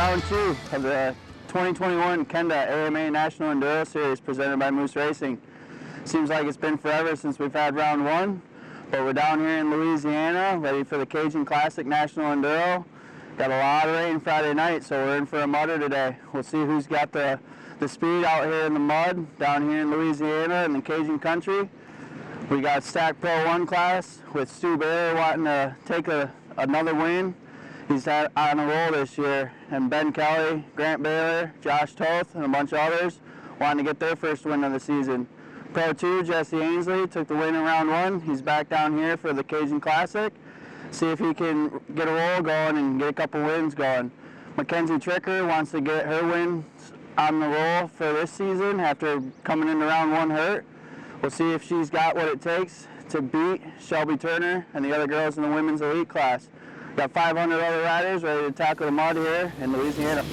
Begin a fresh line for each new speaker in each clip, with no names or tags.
round 2 of the 2021 Kenda AMA National Enduro Series presented by Moose Racing. Seems like it's been forever since we've had round 1, but we're down here in Louisiana ready for the Cajun Classic National Enduro. Got a lot of rain Friday night, so we're in for a mudder today. We'll see who's got the speed out here in the mud down here in Louisiana in the Cajun country. We got Stack Pro 1 class with Steward Baylor wanting to take another win. He's had on a roll this year, and Ben Kelley, Grant Baylor, Josh Toth, and a bunch of others wanting to get their first win of the season. Pro 2, Jesse Ainsley, took the win in round 1. He's back down here for the Cajun Classic. See if he can get a roll going and get a couple wins going. Mackenzie Tricker wants to get her wins on the roll for this season after coming into round 1 hurt. We'll see if she's got what it takes to beat Shelby Turner and the other girls in the women's elite class. Got 500 other riders ready to tackle the mud here in Louisiana.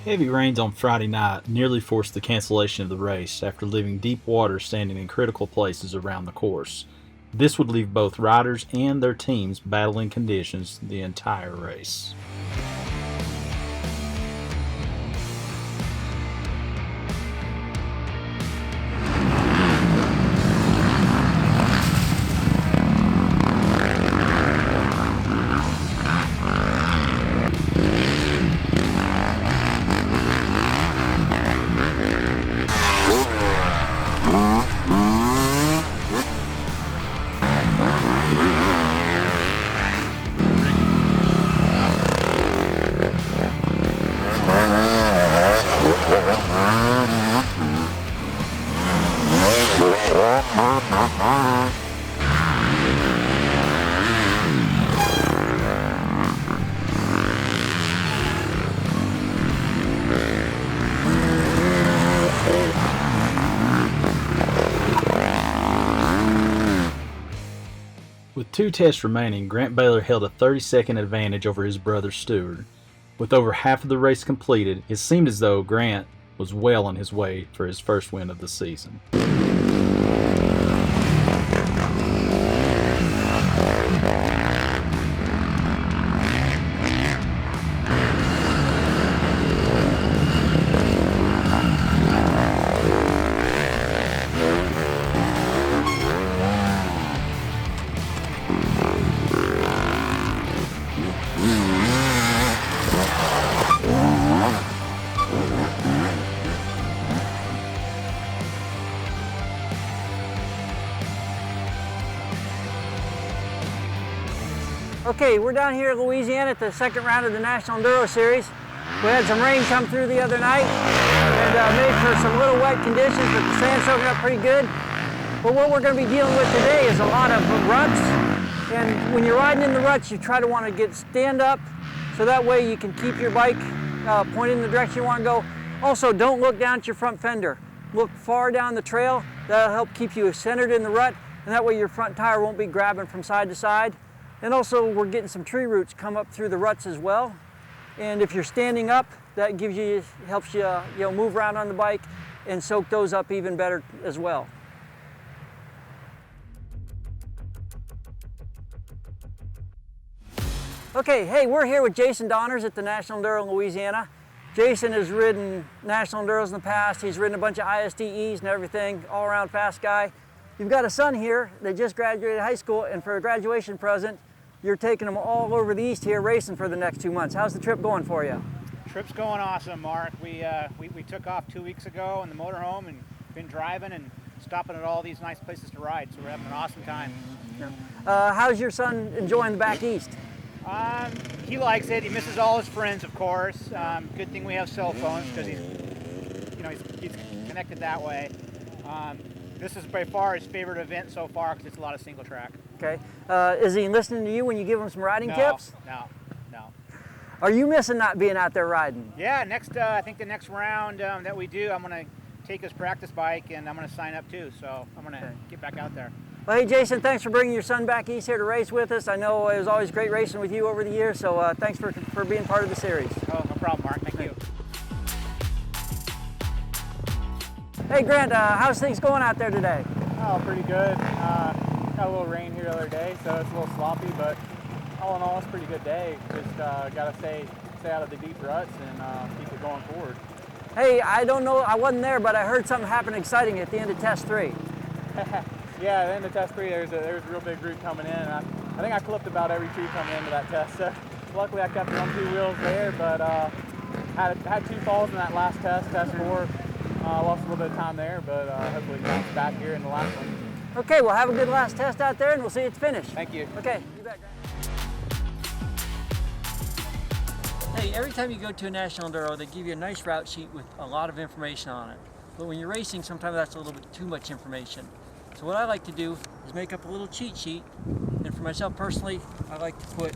Heavy rains on Friday night nearly forced the cancellation of the race after leaving deep water standing in critical places around the course. This would leave both riders and their teams battling conditions the entire race. With 2 tests remaining, Grant Baylor held a 30-second advantage over his brother Steward. With over half of the race completed, it seemed as though Grant was well on his way for his first win of the season.
Okay, we're down here in Louisiana at the second round of the National Enduro Series. We had some rain come through the other night and made for some little wet conditions, but the sand's soaking up pretty good. But what we're going to be dealing with today is a lot of ruts. And when you're riding in the ruts, you try to want to stand up so that way you can keep your bike pointed in the direction you want to go. Also, don't look down at your front fender. Look far down the trail. That'll help keep you centered in the rut, and that way your front tire won't be grabbing from side to side. And also, we're getting some tree roots come up through the ruts as well. And if you're standing up, that helps you, move around on the bike and soak those up even better as well. Okay, hey, we're here with Jason Donners at the National Enduro in Louisiana. Jason has ridden National Enduros in the past. He's ridden a bunch of ISDEs and everything, all around fast guy. You've got a son here that just graduated high school, and for a graduation present, you're taking them all over the east here racing for the next 2 months. How's the trip going for you?
Trip's going awesome, Mark. We took off 2 weeks ago in the motorhome and been driving and stopping at all these nice places to ride, so we're having an awesome time.
How's your son enjoying the back east?
He likes it. He misses all his friends, of course. Good thing we have cell phones because he's connected that way. This is by far his favorite event so far because it's a lot of single track.
Okay. Is he listening to you when you give him some riding
No,
tips?
no.
Are you missing not being out there riding?
Yeah, I think the next round that we do, I'm going to take his practice bike and I'm going to sign up too. So I'm going to get back out there.
Well, hey, Jason, thanks for bringing your son back east here to race with us. I know it was always great racing with you over the years, so thanks for being part of the series.
Oh, no problem, Mark. Thank you.
Hey, Grant, how's things going out there today?
Oh, pretty good. Got a little rain here the other day, so it's a little sloppy, but all in all, it's a pretty good day. Just got to stay out of the deep ruts and keep it going forward.
Hey, I don't know, I wasn't there, but I heard something happen exciting at the end of test 3.
Yeah, at the end of test 3, there's a real big root coming in. I think I clipped about every tree coming into that test. So luckily, I kept it on 2 wheels there, but had 2 falls in that last test, test 4. Lost a little bit of time there, but hopefully bounce back here in the last one.
Okay, well, have a good last test out there, and we'll see you at the finish.
Thank you.
Okay, you bet, Grant. Hey, every time you go to a National Enduro, they give you a nice route sheet with a lot of information on it. But when you're racing, sometimes that's a little bit too much information. So what I like to do is make up a little cheat sheet. And for myself personally, I like to put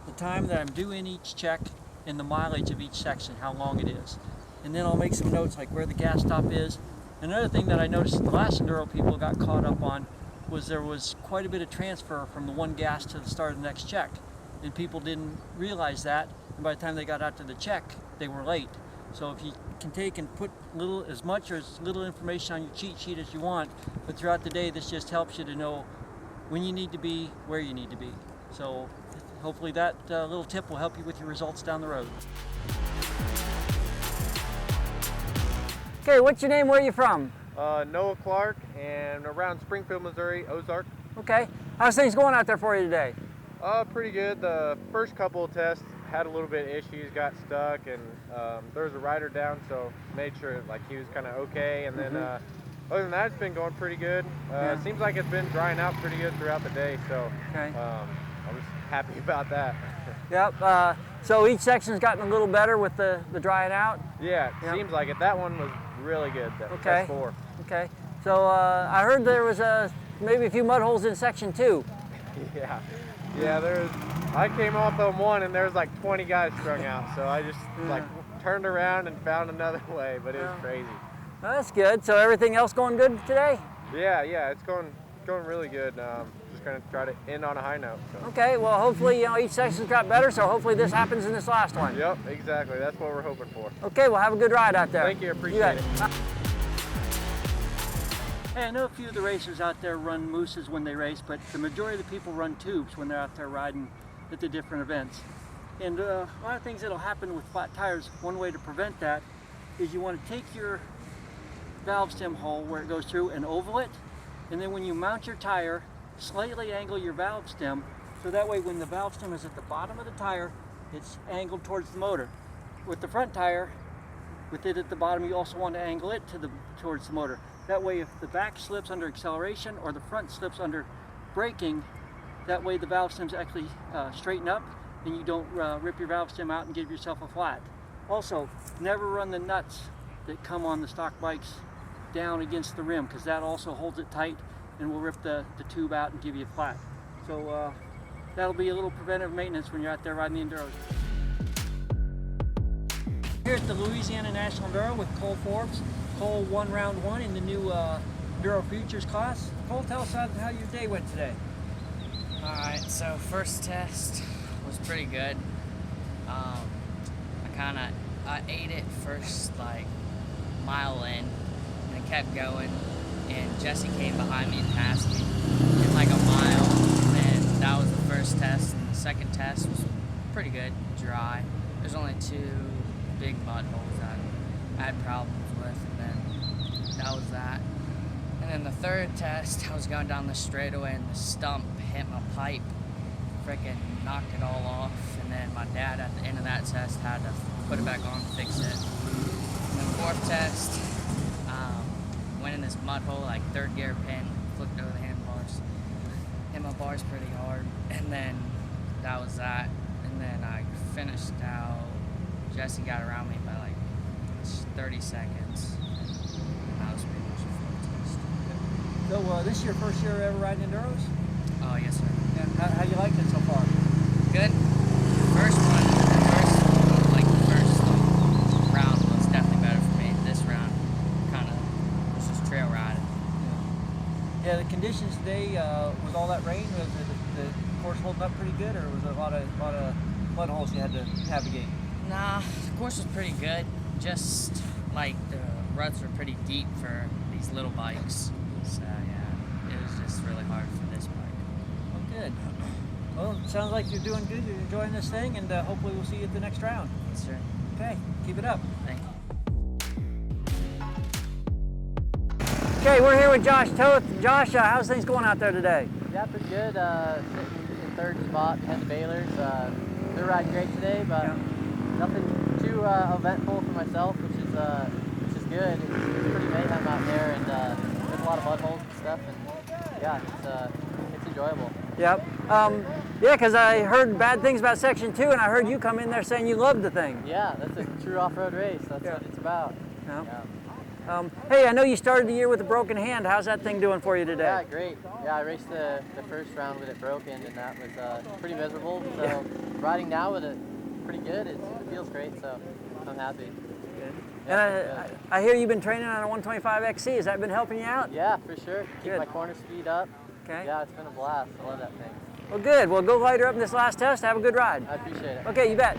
the time that I'm doing each check and the mileage of each section, how long it is. And then I'll make some notes like where the gas stop is. Another thing that I noticed the last Enduro people got caught up on was there was quite a bit of transfer from the one gas to the start of the next check. And people didn't realize that. And by the time they got out to the check, they were late. So if you can take and put as much or as little information on your cheat sheet as you want, but throughout the day, this just helps you to know when you need to be, where you need to be. So hopefully that little tip will help you with your results down the road. Okay, what's your name, where are you from?
Noah Clark, and around Springfield, Missouri, Ozark.
Okay, how's things going out there for you today?
Pretty good. The first couple of tests had a little bit of issues, got stuck, and there was a rider down, so made sure like he was kind of okay. And then other than that, it's been going pretty good. It seems like it's been drying out pretty good throughout the day, so I was happy about that.
Yep, so each section's gotten a little better with the drying out?
Yeah, it seems like it. That one was really good,
Okay.
test 4.
Okay, so I heard there was maybe a few mud holes in section 2.
Yeah, I came off on 1 and there was like 20 guys strung out, so I just like turned around and found another way, but it was crazy.
Well, that's good. So everything else going good today?
Yeah, it's going really good. Just gonna try to end on a high note. So.
Okay, well hopefully each section's got better, so hopefully this happens in this last one.
Yep, exactly. That's what we're hoping for.
Okay, well have a good ride out there.
Thank you, appreciate it.
Hey, I know a few of the racers out there run mooses when they race, but the majority of the people run tubes when they're out there riding at the different events. And a lot of things that'll happen with flat tires, one way to prevent that is you want to take your valve stem hole where it goes through and oval it, and then when you mount your tire, slightly angle your valve stem, so that way when the valve stem is at the bottom of the tire, it's angled towards the motor. With the front tire, with it at the bottom, you also want to angle it towards the motor. That way if the back slips under acceleration or the front slips under braking, that way the valve stems actually straighten up and you don't rip your valve stem out and give yourself a flat. Also, never run the nuts that come on the stock bikes down against the rim, because that also holds it tight and will rip the tube out and give you a flat. So that'll be a little preventive maintenance when you're out there riding the Enduros. Here at the Louisiana National Enduro with Cole Forbes. Cole won round 1 in the new Enduro Futures class. Cole, tell us how your day went today.
Alright, so first test was pretty good. I ate it first like mile in and it kept going, and Jesse came behind me and passed me in like a mile, and that was the first test. And the second test was pretty good, dry. There's only 2 big mud holes that I had problems with, and then that was that. And then the third test, I was going down the straightaway and the stump hit my pipe, freaking knocked it all off. And then my dad at the end of that test had to put it back on, fix it. And then fourth test, went in this mud hole, like 3rd gear pin, flipped over the handlebars, hit my bars pretty hard. And then that was that. And then I finished out, Jesse got around me by like 30 seconds. And that was pretty much the full test.
So this is your first year ever riding Enduros?
Oh, yes, sir.
And how you liked it so far?
Good. First round was definitely better for me. This round, kind of, was just trail riding.
Yeah, the conditions today, with all that rain, was the course holding up pretty good, or was there a lot of mud holes you had to navigate?
Nah, the course was pretty good. Just like the ruts were pretty deep for these little bikes. So yeah, it was just really hard for this bike.
Oh, good. Well, it sounds like you're doing good. You're enjoying this thing, and hopefully we'll see you at the next round.
Yes, sir.
Okay, keep it up.
Thank you.
Okay, we're here with Josh Toth. Josh, how's things going out there today?
Yeah, pretty good. Sitting in third spot behind the Baylors. They're riding great today, but nothing too eventful for myself, which is good. It's pretty mayhem out there, and there's a lot of mud holes and stuff, and yeah, it's enjoyable.
Yep. Yeah, because I heard bad things about Section 2, and I heard you come in there saying you loved the thing.
Yeah, that's a true off-road race. That's what it's about.
Yeah.
Yeah.
Hey, I know you started the year with a broken hand. How's that thing doing for you today?
Yeah, great. Yeah, I raced the first round with it broken, and that was pretty miserable. So riding now with it, pretty good. It feels great, so I'm happy.
Good.
Yeah,
And I hear you've been training on a 125 XC. Has that been helping you out?
yeah, for sure. Keep
Good.
my corner speed up.
Okay.
Yeah, it's been a blast. I love that thing.
Well, good. Well, go light her up in this last test. Have a good ride.
I appreciate it.
Okay, you bet.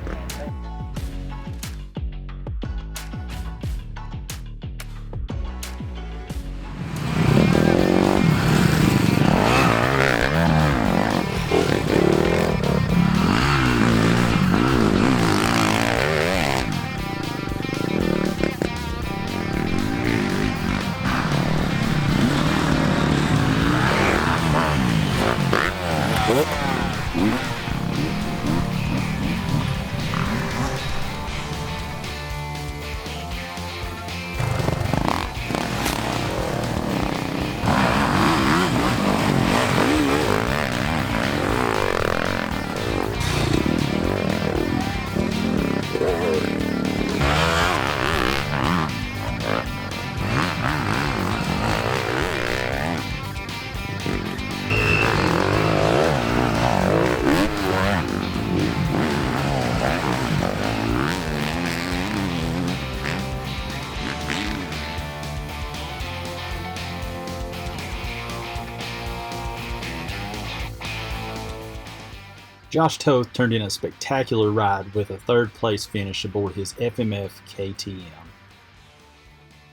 Josh Toth turned in a spectacular ride with a third place finish aboard his FMF KTM.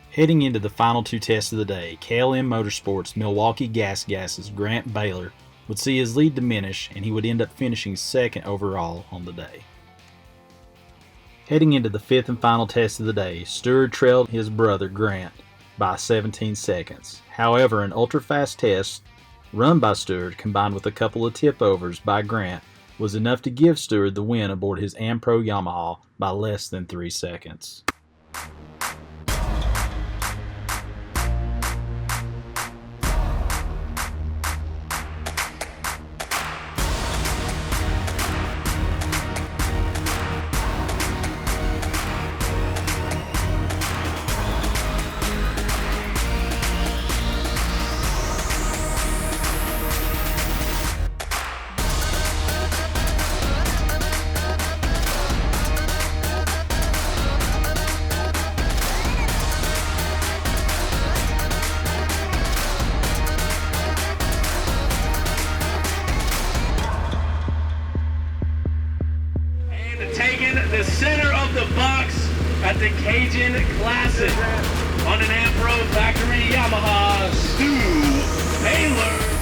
Heading into the final two tests of the day, KLM Motorsports Milwaukee GasGas's Grant Baylor would see his lead diminish, and he would end up finishing second overall on the day. Heading into the fifth and final test of the day, Steward trailed his brother Grant by 17 seconds. However, an ultra-fast test run by Steward combined with a couple of tip-overs by Grant was enough to give Steward the win aboard his AmPro Yamaha by less than 3 seconds.
Taking the center of the box at the Cajun Classic on an AmPro factory Yamaha, Steward Baylor.